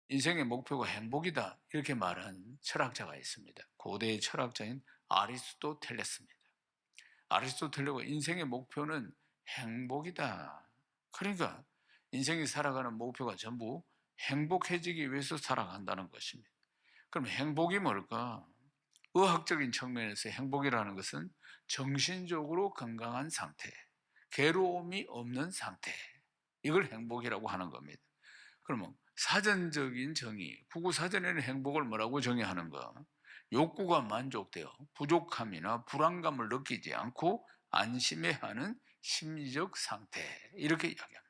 인생의 목표가 행복이다 이렇게 말한 철학자가 있습니다. 고대의 철학자인 아리스토텔레스입니다. 아리스토텔레가 인생의 목표는 행복이다. 그러니까 인생이 살아가는 목표가 전부 행복해지기 위해서 살아간다는 것입니다. 그럼 행복이 뭘까? 의학적인 측면에서 행복이라는 것은 정신적으로 건강한 상태, 괴로움이 없는 상태, 이걸 행복이라고 하는 겁니다. 그러면 사전적인 정의, 구구사전에는 행복을 뭐라고 정의하는가? 욕구가 만족되어 부족함이나 불안감을 느끼지 않고 안심해하는 심리적 상태, 이렇게 이야기합니다.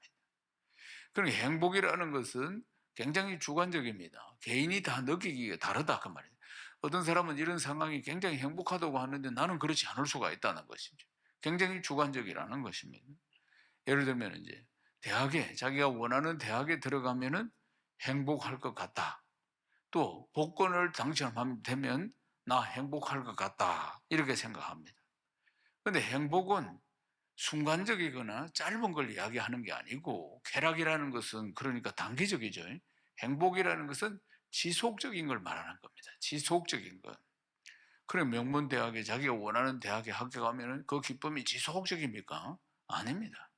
그러니까 행복이라는 것은 굉장히 주관적입니다. 개인이 다 느끼기가 다르다 그 말이에요. 어떤 사람은 이런 상황이 굉장히 행복하다고 하는데 나는 그렇지 않을 수가 있다는 것이죠. 굉장히 주관적이라는 것입니다. 예를 들면 이제 대학에 자기가 원하는 대학에 들어가면은 행복할 것 같다. 또 복권을 당첨되면 나 행복할 것 같다. 이렇게 생각합니다. 그런데 행복은 순간적이거나 짧은 걸 이야기하는 게 아니고 쾌락이라는 것은 그러니까 단기적이죠. 행복이라는 것은 지속적인 걸 말하는 겁니다. 지속적인 것. 그래 명문대학에 자기가 원하는 대학에 합격하면 그 기쁨이 지속적입니까? 아닙니다.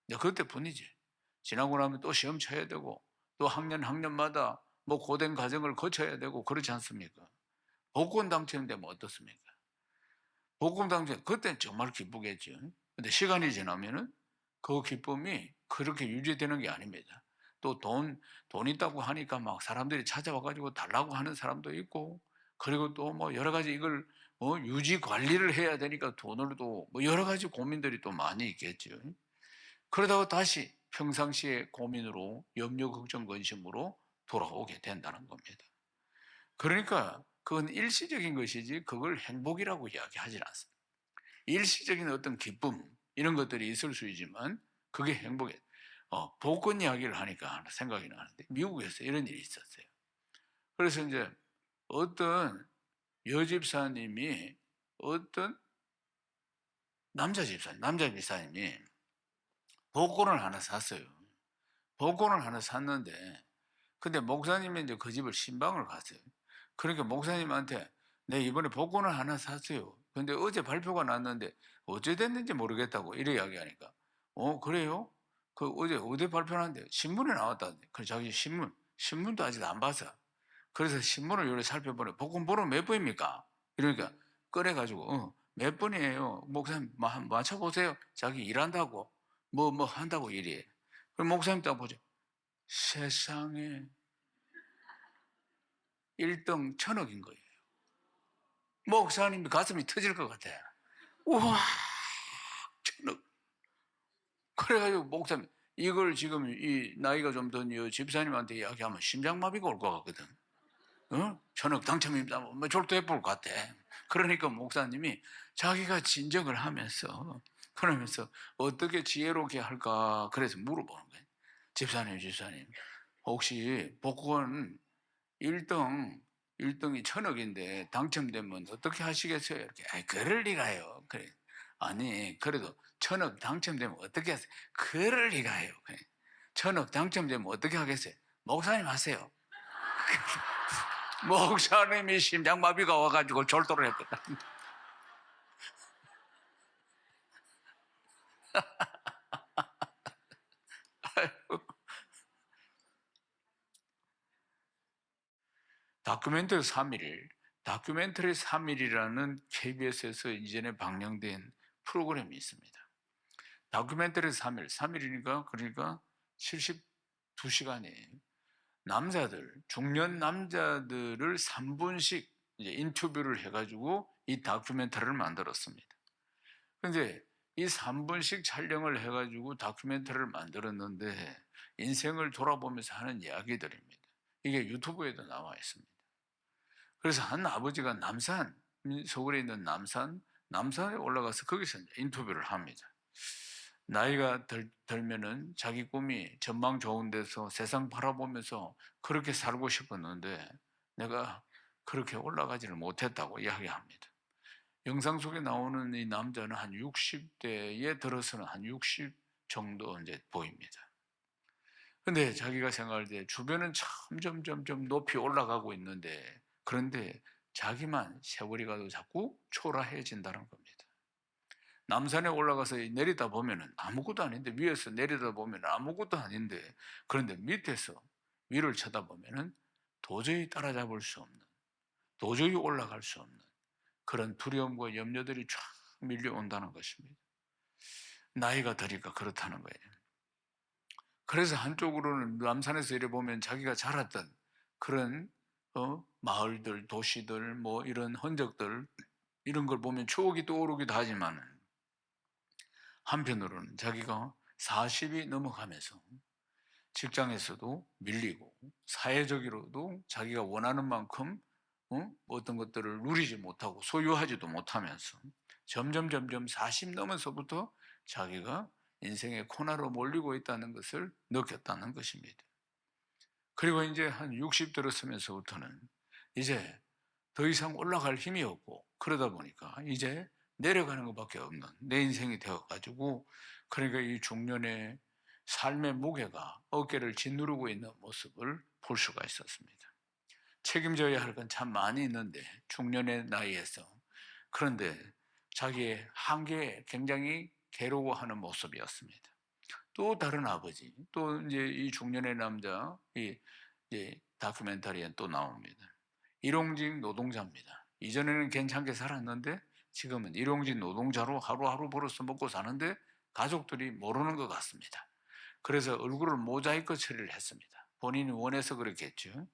이제 그때뿐이지. 지나고 나면 또 시험 쳐야 되고 또 학년마다 뭐 고된 과정을 거쳐야 되고 그렇지 않습니까? 복권 당첨되면 어떻습니까? 복권 당첨 그때는 정말 기쁘겠죠. 근데 시간이 지나면은 그 기쁨이 그렇게 유지되는 게 아닙니다. 또 돈 있다고 하니까 막 사람들이 찾아와가지고 달라고 하는 사람도 있고, 그리고 또 뭐 여러 가지 이걸 뭐 유지 관리를 해야 되니까 돈으로도 뭐 여러 가지 고민들이 또 많이 있겠죠. 그러다가 다시 평상시의 고민으로 염려, 걱정, 근심으로 돌아오게 된다는 겁니다. 그러니까 그건 일시적인 것이지 그걸 행복이라고 이야기하지 않습니다. 일시적인 어떤 기쁨 이런 것들이 있을 수 있지만 그게 행복이에요. 복권 이야기를 하니까 생각이 나는데 미국에서 이런 일이 있었어요. 그래서 이제 어떤 여집사님이 어떤 남자 집사님이 복권을 하나 샀어요. 복권을 하나 샀는데 근데 목사님이 이제 그 집을 신방을 갔어요. 그러니까 목사님한테 네, 이번에 복권을 하나 샀어요. 근데 어제 발표가 났는데 어째 됐는지 모르겠다고 이래 이야기하니까 그래요? 그 어제 발표났는데 신문에 나왔다는데 그 자기 신문도 아직 안 봤어. 그래서 신문을 요래 살펴보니 복권 번호 몇 번입니까? 이러니까 꺼내가지고 몇 번이에요? 목사님 한번 맞춰보세요. 자기 일한다고 뭐 한다고 일이. 그럼 목사님 딱 보죠. 세상에 1등 1,000억인 거예요. 목사님이 가슴이 터질 것 같아. 우와, 1,000억. 그래가지고 목사님, 이걸 지금 이 나이가 좀 든 집사님한테 이야기하면 심장마비가 올 것 같거든. 1,000억 당첨입니다. 뭐 졸도해 볼 것 같아. 그러니까 목사님이 자기가 진정을 하면서, 그러면서 어떻게 지혜롭게 할까, 그래서 물어보는 거예요. 집사님, 혹시 복권 1등이 1,000억인데 당첨되면 어떻게 하시겠어요? 이렇게. 그럴 리가요. 그래. 아니, 그래도 1,000억 당첨되면 어떻게 하세요? 그럴 리가요. 그래. 1,000억 당첨되면 어떻게 하겠어요? 목사님 하세요. 목사님이 심장마비가 와가지고 졸도를 했거든. 다큐멘터리 3일, 다큐멘터리 3일이라는 KBS에서 이전에 방영된 프로그램이 있습니다. 다큐멘터리 3일, 3일이니까 그러니까 72시간이에요. 중년 남자들을 3분씩 이제 인터뷰를 해가지고 이 다큐멘터리를 만들었습니다. 근데 이 3분씩 촬영을 해가지고 다큐멘터리를 만들었는데 인생을 돌아보면서 하는 이야기들입니다. 이게 유튜브에도 나와 있습니다. 그래서 한 아버지가 서울에 있는 남산에 올라가서 거기서 인터뷰를 합니다. 나이가 들면은 자기 꿈이 전망 좋은 데서 세상 바라보면서 그렇게 살고 싶었는데 내가 그렇게 올라가지를 못했다고 이야기합니다. 영상 속에 나오는 이 남자는 한 60대에 들어서는 한 60 정도 이제 보입니다. 근데 자기가 생각할 때 주변은 점점점점 높이 올라가고 있는데, 그런데 자기만 세월이 가도 자꾸 초라해진다는 겁니다. 남산에 올라가서 내리다 보면은 아무것도 아닌데, 위에서 내리다 보면 아무것도 아닌데, 그런데 밑에서 위를 쳐다보면은 도저히 따라잡을 수 없는, 도저히 올라갈 수 없는 그런 두려움과 염려들이 쫙 밀려온다는 것입니다. 나이가 드니까 그렇다는 거예요. 그래서 한쪽으로는 남산에서 이래 보면 자기가 자랐던 그런 마을들, 도시들, 뭐 이런 흔적들, 이런 걸 보면 추억이 떠오르기도 하지만, 한편으로는 자기가 40이 넘어가면서 직장에서도 밀리고 사회적으로도 자기가 원하는 만큼 어떤 것들을 누리지 못하고 소유하지도 못하면서 점점 40 넘어서부터 자기가 인생의 코너로 몰리고 있다는 것을 느꼈다는 것입니다. 그리고 이제 한 60 들었으면서부터는 이제 더 이상 올라갈 힘이 없고, 그러다 보니까 이제 내려가는 것밖에 없는 내 인생이 되어가지고, 그러니까 이 중년의 삶의 무게가 어깨를 짓누르고 있는 모습을 볼 수가 있었습니다. 책임져야 할 건 참 많이 있는데, 중년의 나이에서. 그런데 자기의 한계에 굉장히 괴로워하는 모습이었습니다. 또 다른 아버지, 또 이제 이 중년의 남자, 이 이제 다큐멘터리에 또 나옵니다. 일용직 노동자입니다. 이전에는 괜찮게 살았는데 지금은 일용직 노동자로 하루하루 벌어서 먹고 사는데 가족들이 모르는 것 같습니다. 그래서 얼굴을 모자이크 처리를 했습니다. 본인이 원해서 그렇겠죠.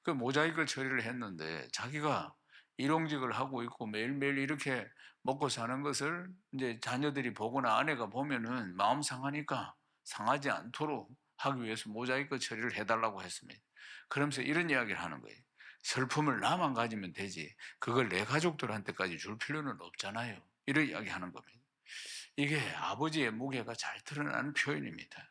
그 모자이크 처리를 했는데, 자기가 일용직을 하고 있고 매일매일 이렇게 먹고 사는 것을 이제 자녀들이 보거나 아내가 보면은 마음 상하니까 상하지 않도록 하기 위해서 모자이크 처리를 해달라고 했습니다. 그러면서 이런 이야기를 하는 거예요. 슬픔을 나만 가지면 되지, 그걸 내 가족들한테까지 줄 필요는 없잖아요. 이런 이야기 하는 겁니다. 이게 아버지의 무게가 잘 드러나는 표현입니다.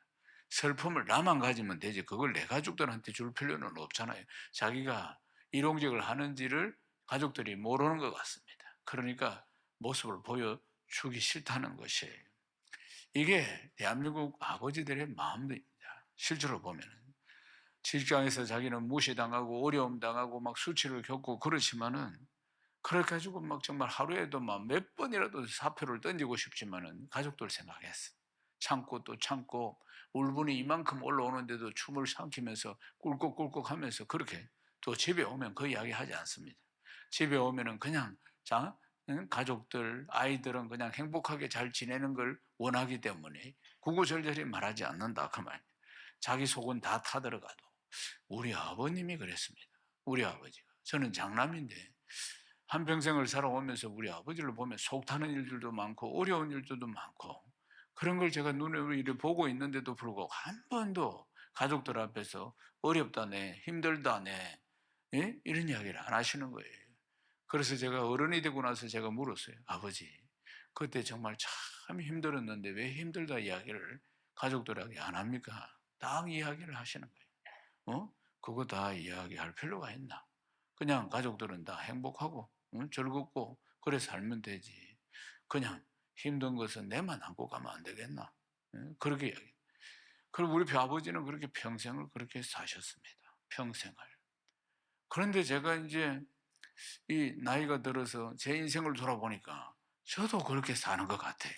슬픔을 나만 가지면 되지, 그걸 내 가족들한테 줄 필요는 없잖아요. 자기가 일용직을 하는지를 가족들이 모르는 것 같습니다. 그러니까 모습을 보여주기 싫다는 것이에요. 이게 대한민국 아버지들의 마음입니다. 실제로 보면은 직장에서 자기는 무시당하고 어려움 당하고 막 수치를 겪고 그렇지만은, 그래 가지고 막 정말 하루에도 막 몇 번이라도 사표를 던지고 싶지만은 가족들 생각했어. 참고 또 참고, 울분이 이만큼 올라오는데도 춤을 삼키면서 꿀꺽꿀꺽 하면서 그렇게, 또 집에 오면 그 이야기 하지 않습니다. 집에 오면은 그냥 가족들, 아이들은 그냥 행복하게 잘 지내는 걸 원하기 때문에 구구절절히 말하지 않는다 그 말. 자기 속은 다 타들어가도. 우리 아버님이 그랬습니다. 우리 아버지가. 저는 장남인데 한평생을 살아오면서 우리 아버지를 보면 속 타는 일들도 많고 어려운 일들도 많고, 그런 걸 제가 눈으로 이렇게 보고 있는데도 불구하고 한 번도 가족들 앞에서 어렵다네, 힘들다네, 예? 이런 이야기를 안 하시는 거예요. 그래서 제가 어른이 되고 나서 제가 물었어요. 아버지, 그때 정말 참 힘들었는데 왜 힘들다 이야기를 가족들에게 안 합니까? 딱 이야기를 하시는 거예요. 그거 다 이야기할 필요가 있나? 그냥 가족들은 다 행복하고 즐겁고 그래 살면 되지. 그냥 힘든 것은 내만 안고 가면 안 되겠나? 그렇게 이야기. 그리고 우리 아버지는 그렇게 평생을 그렇게 사셨습니다. 평생을. 그런데 제가 이제 이 나이가 들어서 제 인생을 돌아보니까 저도 그렇게 사는 것 같아요.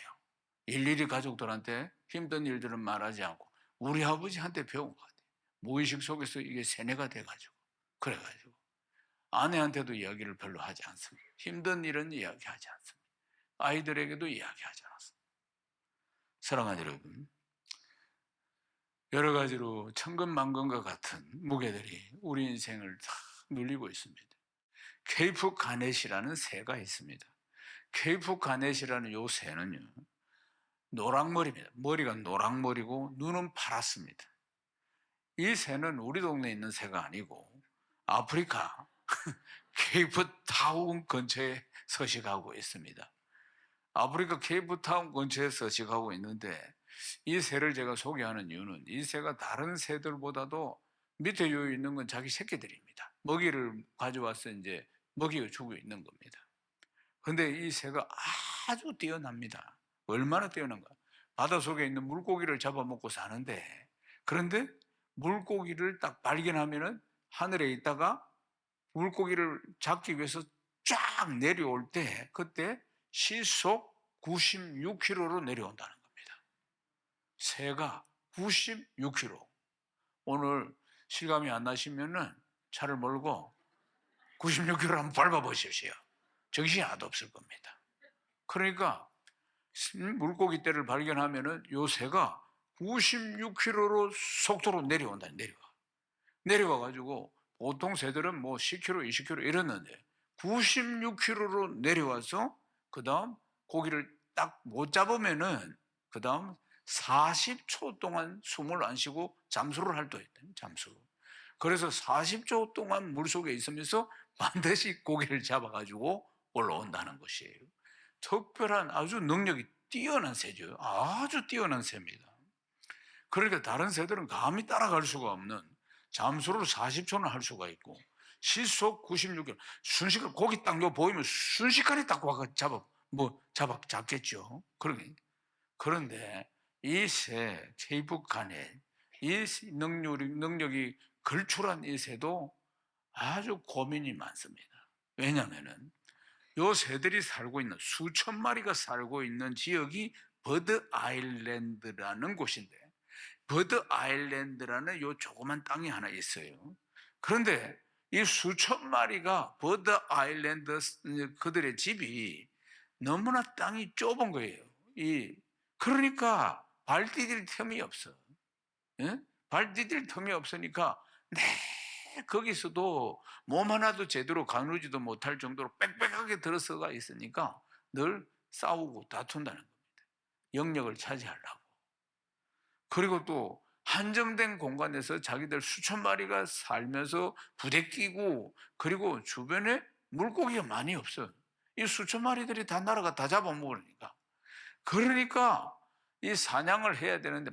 일일이 가족들한테 힘든 일들은 말하지 않고 우리 아버지한테 배운 것 같아요. 무의식 속에서 이게 세뇌가 돼가지고, 그래가지고 아내한테도 이야기를 별로 하지 않습니다. 힘든 일은 이야기하지 않습니다. 아이들에게도 이야기하지 않았습니다. 사랑하는 여러분, 여러 가지로 천근만근과 같은 무게들이 우리 인생을 다 눌리고 있습니다. 케이프 가넷이라는 새가 있습니다. 케이프 가넷이라는 요 새는요, 노랑머리입니다. 머리가 노랑머리고 눈은 파랗습니다. 이 새는 우리 동네에 있는 새가 아니고 아프리카 케이프타운 근처에 서식하고 있습니다. 아프리카 케이프타운 근처에 서식하고 있는데, 이 새를 제가 소개하는 이유는 이 새가 다른 새들보다도 밑에 요 있는 건 자기 새끼들입니다. 먹이를 가져와서 이제 먹이를 주고 있는 겁니다. 근데 이 새가 아주 뛰어납니다. 얼마나 뛰어난가? 바닷속에 있는 물고기를 잡아먹고 사는데, 그런데 물고기를 딱 발견하면은 하늘에 있다가 물고기를 잡기 위해서 쫙 내려올 때 그때 시속 96km로 내려온다는 겁니다. 새가 96km. 오늘 실감이 안 나시면은 차를 몰고 96km로 한번 밟아보십시오. 정신이 하나도 없을 겁니다. 그러니까 물고기 떼를 발견하면은 요 새가 96km로 속도로 내려온다. 내려와 가지고 보통 새들은 뭐 10km, 20km 이랬는데 96km로 내려와서 그다음 고기를 딱 못 잡으면은 그다음 40초 동안 숨을 안 쉬고 잠수를 할 때 있대요. 잠수. 그래서 40초 동안 물속에 있으면서 반드시 고기를 잡아 가지고 올라온다는 것이에요. 특별한 아주 능력이 뛰어난 새죠. 아주 뛰어난 새입니다. 그러니까 다른 새들은 감히 따라갈 수가 없는 잠수를 40초는 할 수가 있고 시속 96km 순식간 고기 딱 보이면 순식간에 딱 와서 잡겠죠. 그런데 이 새 케이프 가넷 이 능력이 걸출한 이 새도 아주 고민이 많습니다. 왜냐하면은 요 새들이 살고 있는 수천 마리가 살고 있는 지역이 버드 아일랜드라는 곳인데 버드 아일랜드라는 요 조그만 땅이 하나 있어요. 그런데 이 수천 마리가 버드 아일랜드 그들의 집이 너무나 땅이 좁은 거예요. 그러니까 발 디딜 틈이 없어. 예? 발 디딜 틈이 없으니까 거기서도 몸 하나도 제대로 가누지도 못할 정도로 빽빽하게 들어서가 있으니까 늘 싸우고 다툰다는 겁니다. 영역을 차지하려고. 그리고 또 한정된 공간에서 자기들 수천 마리가 살면서 부대끼고 그리고 주변에 물고기가 많이 없어. 이 수천 마리들이 다 날아가 다 잡아먹으니까. 그러니까 이 사냥을 해야 되는데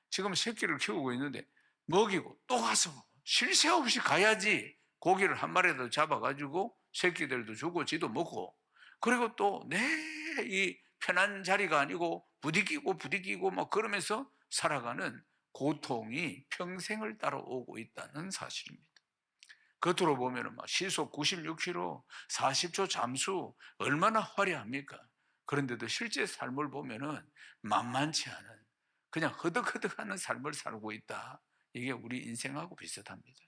지금 새끼를 키우고 있는데 먹이고 또 가서 쉴 새 없이 가야지 고기를 한 마리라도 잡아가지고 새끼들도 주고 지도 먹고 그리고 또 이 편한 자리가 아니고 부딪히고 막 그러면서 살아가는 고통이 평생을 따라오고 있다는 사실입니다. 겉으로 보면 시속 96km, 40초 잠수 얼마나 화려합니까? 그런데도 실제 삶을 보면은 만만치 않은 그냥 허덕허덕하는 삶을 살고 있다. 이게 우리 인생하고 비슷합니다.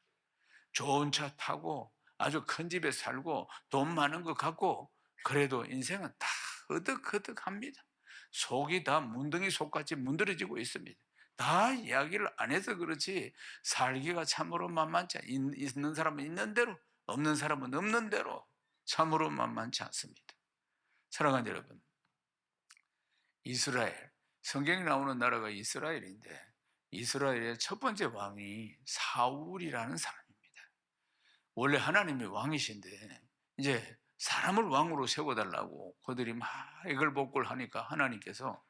좋은 차 타고 아주 큰 집에 살고 돈 많은 것 같고 그래도 인생은 다 허덕허덕합니다. 속이 다 문둥이 속같이 문드러지고 있습니다. 다 이야기를 안 해서 그렇지 살기가 참으로 만만치 있는 사람은 있는 대로 없는 사람은 없는 대로 참으로 만만치 않습니다. 사랑하는 여러분, 이스라엘 성경에 나오는 나라가 이스라엘인데 이스라엘의 첫 번째 왕이 사울이라는 사람입니다. 원래 하나님의 왕이신데 이제 사람을 왕으로 세워달라고 그들이 막 애걸복걸 하니까 하나님께서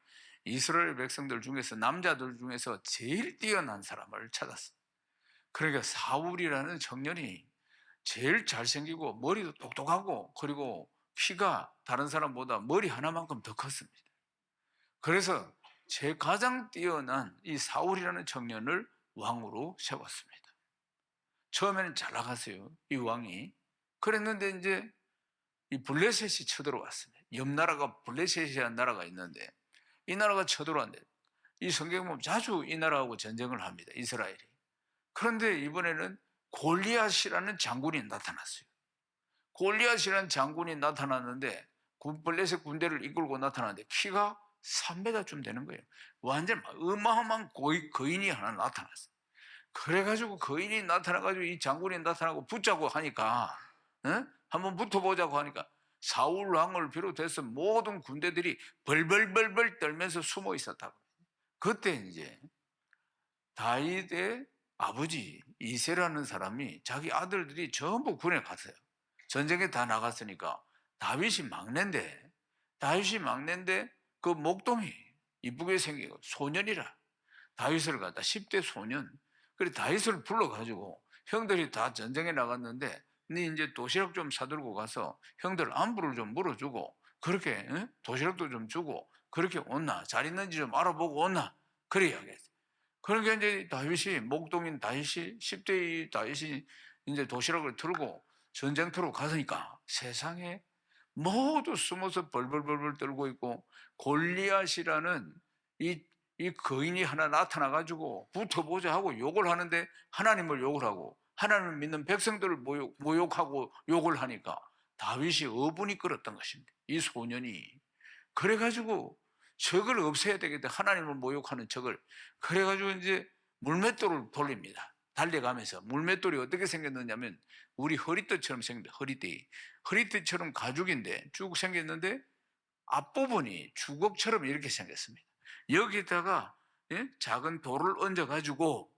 이스라엘 백성들 중에서 남자들 중에서 제일 뛰어난 사람을 찾았어요. 그러니까 사울이라는 청년이 제일 잘생기고 머리도 똑똑하고 그리고 키가 다른 사람보다 머리 하나만큼 더 컸습니다. 그래서 제 가장 뛰어난 이 사울이라는 청년을 왕으로 세웠습니다. 처음에는 잘 나갔어요, 이 왕이. 그랬는데 이제 이 블레셋이 쳐들어왔습니다. 옆 나라가 블레셋이라는 나라가 있는데 이 나라가 쳐들어왔는데 이 성경 보면 자주 이 나라하고 전쟁을 합니다, 이스라엘이. 그런데 이번에는 골리앗이라는 장군이 나타났어요. 골리앗이라는 장군이 나타났는데 블레셋 군대를 이끌고 나타났는데 키가 3m쯤 되는 거예요. 완전 어마어마한 거인이 하나 나타났어요. 그래가지고 거인이 나타나가지고 이 장군이 나타나고 붙자고 하니까 한번 붙어보자고 하니까 사울 왕을 비롯해서 모든 군대들이 벌벌벌벌 떨면서 숨어 있었다고. 그때 이제 다윗의 아버지 이새라는 사람이 자기 아들들이 전부 군에 갔어요. 전쟁에 다 나갔으니까 다윗이 막내인데 그 목동이 이쁘게 생기고 소년이라 다윗을 갖다 10대 소년 그래 다윗을 불러가지고 형들이 다 전쟁에 나갔는데 네 이제 도시락 좀 사들고 가서 형들 안부를 좀 물어주고 그렇게 도시락도 좀 주고 그렇게 온나 잘 있는지 좀 알아보고 온나 그래 이야기했어요. 그러니까 이제 다윗이, 목동인 다윗이, 10대의 다윗이 이제 도시락을 들고 전쟁터로 가서니까 세상에 모두 숨어서 벌벌벌벌 떨고 있고, 골리앗이라는 이 거인이 하나 나타나가지고 붙어보자 하고 욕을 하는데, 하나님을 욕을 하고 하나님을 믿는 백성들을 모욕하고 욕을 하니까 다윗이 어분이 끓었던 것입니다. 이 소년이. 그래가지고 적을 없애야 되겠다. 하나님을 모욕하는 적을. 그래가지고 이제 물맷돌을 돌립니다. 달려가면서. 물맷돌이 어떻게 생겼느냐면 우리 허리띠처럼 생깁니다. 허리띠처럼 가죽인데 쭉 생겼는데 앞부분이 주걱처럼 이렇게 생겼습니다. 여기다가 작은 돌을 얹어가지고,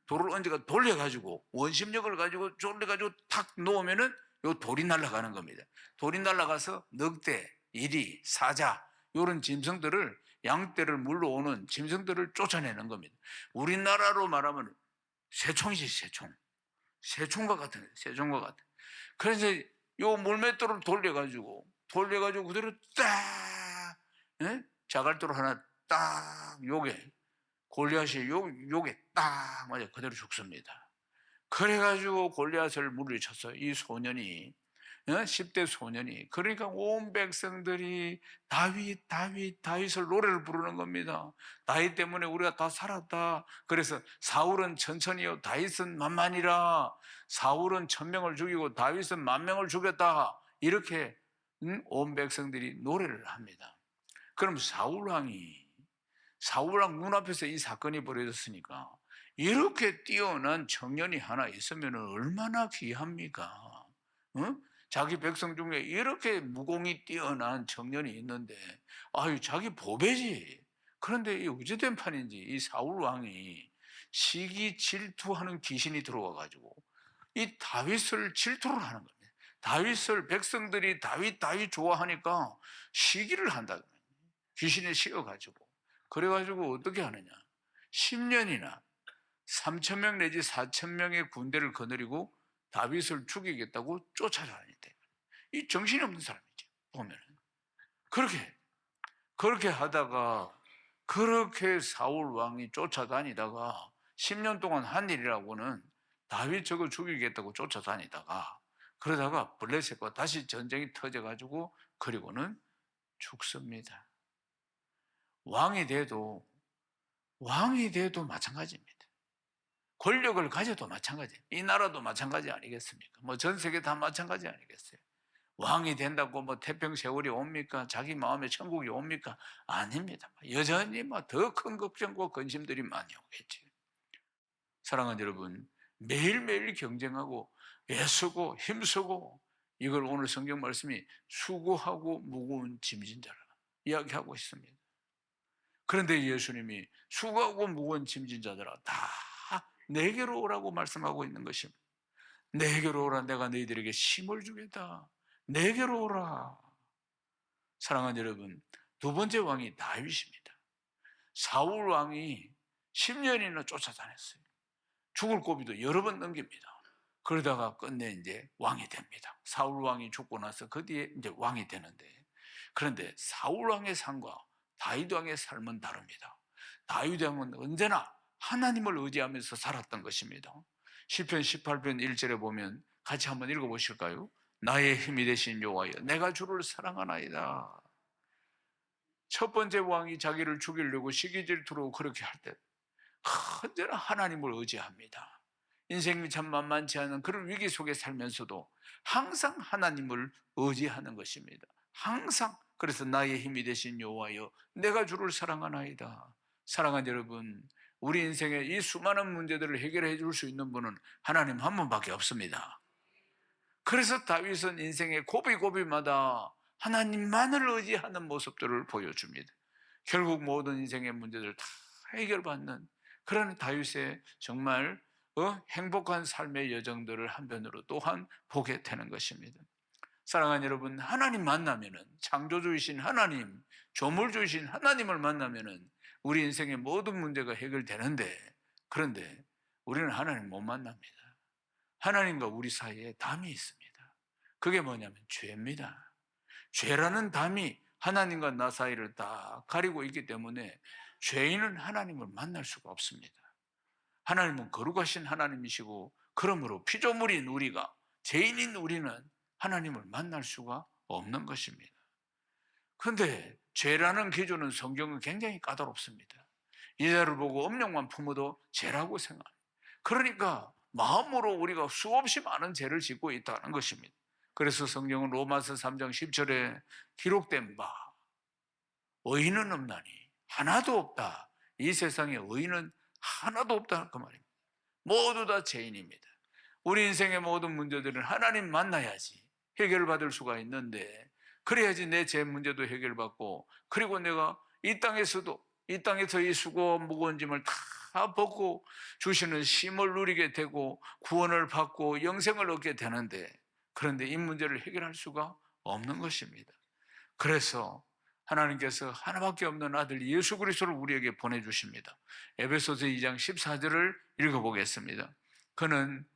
돌을 얹어가 돌려가지고 원심력을 가지고 졸려가지고 탁 놓으면은 요 돌이 날아가는 겁니다. 돌이 날아가서 늑대, 이리, 사자 이런 짐승들을, 양떼를 물러오는 짐승들을 쫓아내는 겁니다. 우리나라로 말하면 새총이지, 새총. 새총과 같은, 새총과 같은. 그래서 요 물맷돌을 돌려가지고 그대로 딱, 자갈돌 하나 딱, 요게 골리앗이 요게 딱 맞아 그대로 죽습니다. 그래가지고 골리앗을 물리쳤어요. 이 소년이, 10대 소년이. 그러니까 온 백성들이 다윗을 노래를 부르는 겁니다. 다윗 때문에 우리가 다 살았다. 그래서 사울은 천천히요, 다윗은 만만이라. 사울은 1000명을 죽이고 다윗은 10,000명을 죽였다. 이렇게 온 백성들이 노래를 합니다. 그럼 사울왕 눈앞에서 이 사건이 벌어졌으니까 이렇게 뛰어난 청년이 하나 있으면 얼마나 귀합니까? 자기 백성 중에 이렇게 무공이 뛰어난 청년이 있는데, 아유, 자기 보배지. 그런데 이 어찌된 판인지 이 사울 왕이 시기 질투하는 귀신이 들어와 가지고 이 다윗을 질투를 하는 겁니다. 다윗을, 백성들이 다윗 좋아하니까 시기를 한다. 귀신에 씌어 가지고. 그래 가지고 어떻게 하느냐? 10년이나 3,000명 내지 4,000명의 군대를 거느리고 다윗을 죽이겠다고 쫓아다니대. 이 정신이 없는 사람이지, 보면은. 그렇게 하다가, 그렇게 사울 왕이 쫓아다니다가 10년 동안 한 일이라고는 다윗 저거 죽이겠다고 쫓아다니다가, 그러다가 블레셋과 다시 전쟁이 터져가지고, 그리고는 죽습니다. 왕이 돼도 마찬가지입니다. 권력을 가져도 마찬가지예요. 이 나라도 마찬가지 아니겠습니까? 뭐 전 세계 다 마찬가지 아니겠어요? 왕이 된다고 뭐 태평 세월이 옵니까? 자기 마음에 천국이 옵니까? 아닙니다. 여전히 더 큰 걱정과 근심들이 많이 오겠지. 사랑하는 여러분, 매일매일 경쟁하고 애쓰고 힘쓰고, 이걸 오늘 성경 말씀이 수고하고 무거운 짐진 자라 이야기하고 있습니다. 그런데 예수님이 수고하고 무거운 짐진 자들아 다 내게로 오라고 말씀하고 있는 것입니다. 내게로 오라, 내가 너희들에게 쉼을 주겠다. 내게로 오라. 사랑하는 여러분, 두 번째 왕이 다윗입니다. 사울 왕이 10년이나 쫓아다녔어요. 죽을 고비도 여러 번 넘깁니다. 그러다가 끝내 이제 왕이 됩니다. 사울 왕이 죽고 나서 그 뒤에 이제 왕이 되는데, 그런데 사울 왕의 삶과 다윗 왕의 삶은 다릅니다. 다윗 왕은 언제나 하나님을 의지하면서 살았던 것입니다. 시편 18편 1절에 보면 같이 한번 읽어보실까요? 나의 힘이 되신 여호와여, 내가 주를 사랑하나이다. 첫 번째 왕이 자기를 죽이려고 시기 질투로 그렇게 할 때 언제나 하나님을 의지합니다. 인생이 참 만만치 않은 그런 위기 속에 살면서도 항상 하나님을 의지하는 것입니다. 항상. 그래서 나의 힘이 되신 여호와여, 내가 주를 사랑하나이다. 사랑하는 여러분, 우리 인생의 이 수많은 문제들을 해결해 줄 수 있는 분은 하나님 한 분밖에 없습니다. 그래서 다윗은 인생의 고비고비마다 하나님만을 의지하는 모습들을 보여줍니다. 결국 모든 인생의 문제들을 다 해결받는 그런 다윗의 정말 행복한 삶의 여정들을 한편으로 또한 보게 되는 것입니다. 사랑하는 여러분, 하나님 만나면은, 창조주이신 하나님, 조물주이신 하나님을 만나면은 우리 인생의 모든 문제가 해결되는데, 그런데 우리는 하나님 못 만납니다. 하나님과 우리 사이에 담이 있습니다. 그게 뭐냐면 죄입니다. 죄라는 담이 하나님과 나 사이를 다 가리고 있기 때문에 죄인은 하나님을 만날 수가 없습니다. 하나님은 거룩하신 하나님이시고, 그러므로 피조물인 우리가, 죄인인 우리는 하나님을 만날 수가 없는 것입니다. 그런데 죄라는 기준은 성경은 굉장히 까다롭습니다. 이자를 보고 엄령만 품어도 죄라고 생각합니다. 그러니까 마음으로 우리가 수없이 많은 죄를 짓고 있다는 것입니다. 그래서 성경은 로마서 3장 10절에 기록된 바 의인은 없나니 하나도 없다. 이 세상에 의인은 하나도 없다, 그 말입니다. 모두 다 죄인입니다. 우리 인생의 모든 문제들은 하나님 만나야지 해결받을 수가 있는데, 그래야지 내 죄 문제도 해결받고, 그리고 내가 이 땅에서 이 수고 무거운 짐을 다 벗고 주시는 쉼을 누리게 되고 구원을 받고 영생을 얻게 되는데, 그런데 이 문제를 해결할 수가 없는 것입니다. 그래서 하나님께서 하나밖에 없는 아들 예수 그리스도를 우리에게 보내주십니다. 에베소서 2장 14절을 읽어보겠습니다. 그는,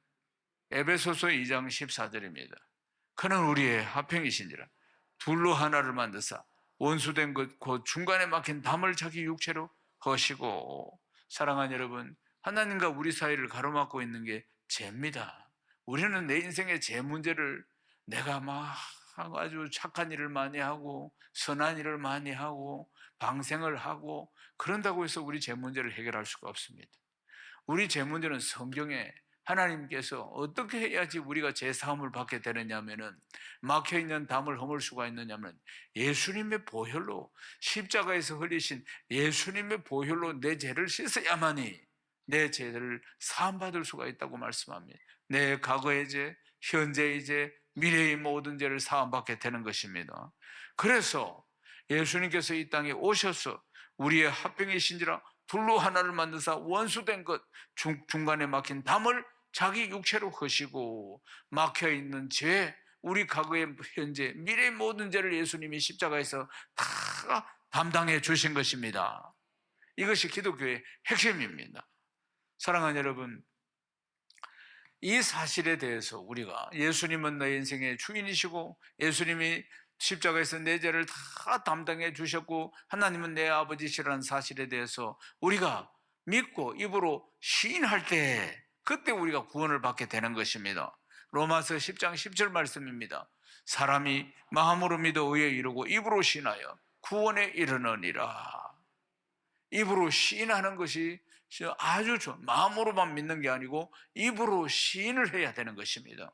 에베소서 2장 14절입니다. 그는 우리의 화평이신지라 둘로 하나를 만드사 원수된 것 곧 중간에 막힌 담을 자기 육체로 거시고. 사랑하는 여러분, 하나님과 우리 사이를 가로막고 있는 게 죄입니다. 우리는 내 인생의 죄 문제를 내가 막 아주 착한 일을 많이 하고 선한 일을 많이 하고 방생을 하고 그런다고 해서 우리 죄 문제를 해결할 수가 없습니다. 우리 죄 문제는 성경에 하나님께서 어떻게 해야지 우리가 죄 사함을 받게 되느냐면은, 막혀있는 담을 허물 수가 있느냐면 예수님의 보혈로, 십자가에서 흘리신 예수님의 보혈로 내 죄를 씻어야만이 내 죄를 사함받을 수가 있다고 말씀합니다. 내 과거의 죄, 현재의 죄, 미래의 모든 죄를 사함받게 되는 것입니다. 그래서 예수님께서 이 땅에 오셔서 우리의 합병이신지라 둘로 하나를 만드사 원수된 것 중간에 막힌 담을 자기 육체로 허시고, 막혀있는 죄, 우리 과거의 현재 미래의 모든 죄를 예수님이 십자가에서 다 담당해 주신 것입니다. 이것이 기독교의 핵심입니다. 사랑하는 여러분, 이 사실에 대해서 우리가 예수님은 내 인생의 주인이시고 예수님이 십자가에서 내 죄를 다 담당해 주셨고 하나님은 내 아버지시라는 사실에 대해서 우리가 믿고 입으로 시인할 때, 그때 우리가 구원을 받게 되는 것입니다. 로마서 10장 10절 말씀입니다. 사람이 마음으로 믿어 의에 이르고 입으로 시인하여 구원에 이르느니라. 입으로 시인하는 것이 아주 좋은, 마음으로만 믿는 게 아니고 입으로 시인을 해야 되는 것입니다.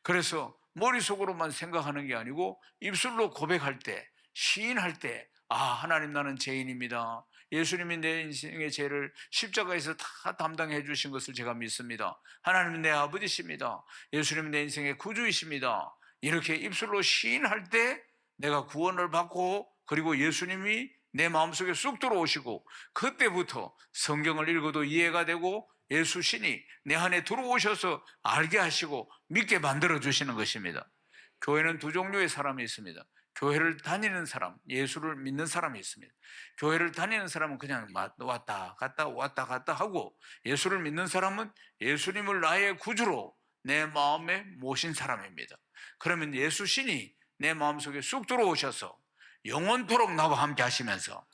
그래서 머릿속으로만 생각하는 게 아니고 입술로 고백할 때, 시인할 때, 아, 하나님 나는 죄인입니다. 예수님이 내 인생의 죄를 십자가에서 다 담당해 주신 것을 제가 믿습니다. 하나님은 내 아버지십니다. 예수님은 내 인생의 구주이십니다. 이렇게 입술로 시인할 때 내가 구원을 받고, 그리고 예수님이 내 마음속에 쑥 들어오시고, 그때부터 성경을 읽어도 이해가 되고 예수 신이 내 안에 들어오셔서 알게 하시고 믿게 만들어 주시는 것입니다. 교회는 두 종류의 사람이 있습니다. 교회를 다니는 사람, 예수를 믿는 사람이 있습니다. 교회를 다니는 사람은 그냥 왔다 갔다 하고, 예수를 믿는 사람은 예수님을 나의 구주로 내 마음에 모신 사람입니다. 그러면 예수 신이 내 마음속에 쑥 들어오셔서 영원토록 나와 함께 하시면서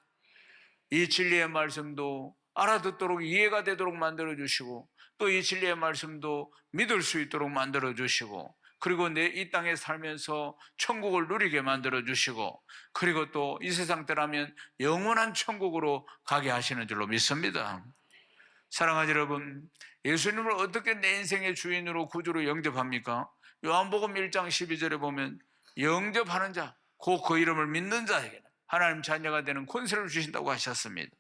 이 진리의 말씀도 알아듣도록 이해가 되도록 만들어 주시고, 또 이 진리의 말씀도 믿을 수 있도록 만들어 주시고, 그리고 내 이 땅에 살면서 천국을 누리게 만들어 주시고, 그리고 또 이 세상 때라면 영원한 천국으로 가게 하시는 줄로 믿습니다. 사랑하는 여러분, 예수님을 어떻게 내 인생의 주인으로 구주로 영접합니까? 요한복음 1장 12절에 보면 영접하는 자, 곧 그 이름을 믿는 자에게는 하나님 자녀가 되는 권세를 주신다고 하셨습니다.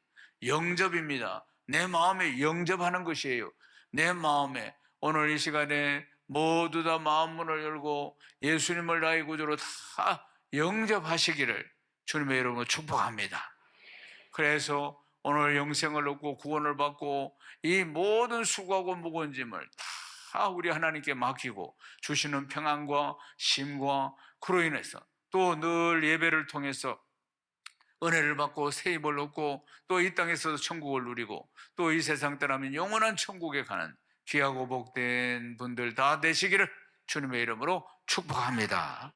영접입니다. 내 마음에 영접하는 것이에요. 내 마음에 오늘 이 시간에 모두 다 마음 문을 열고 예수님을 나의 구주로 다 영접하시기를 주님의 이름으로 축복합니다. 그래서 오늘 영생을 얻고 구원을 받고 이 모든 수고하고 무거운 짐을 다 우리 하나님께 맡기고 주시는 평안과 쉼과 그로 인해서 또 늘 예배를 통해서 은혜를 받고 새 입을 얻고 또 이 땅에서도 천국을 누리고 또 이 세상 떠나면 영원한 천국에 가는 귀하고 복된 분들 다 되시기를 주님의 이름으로 축복합니다.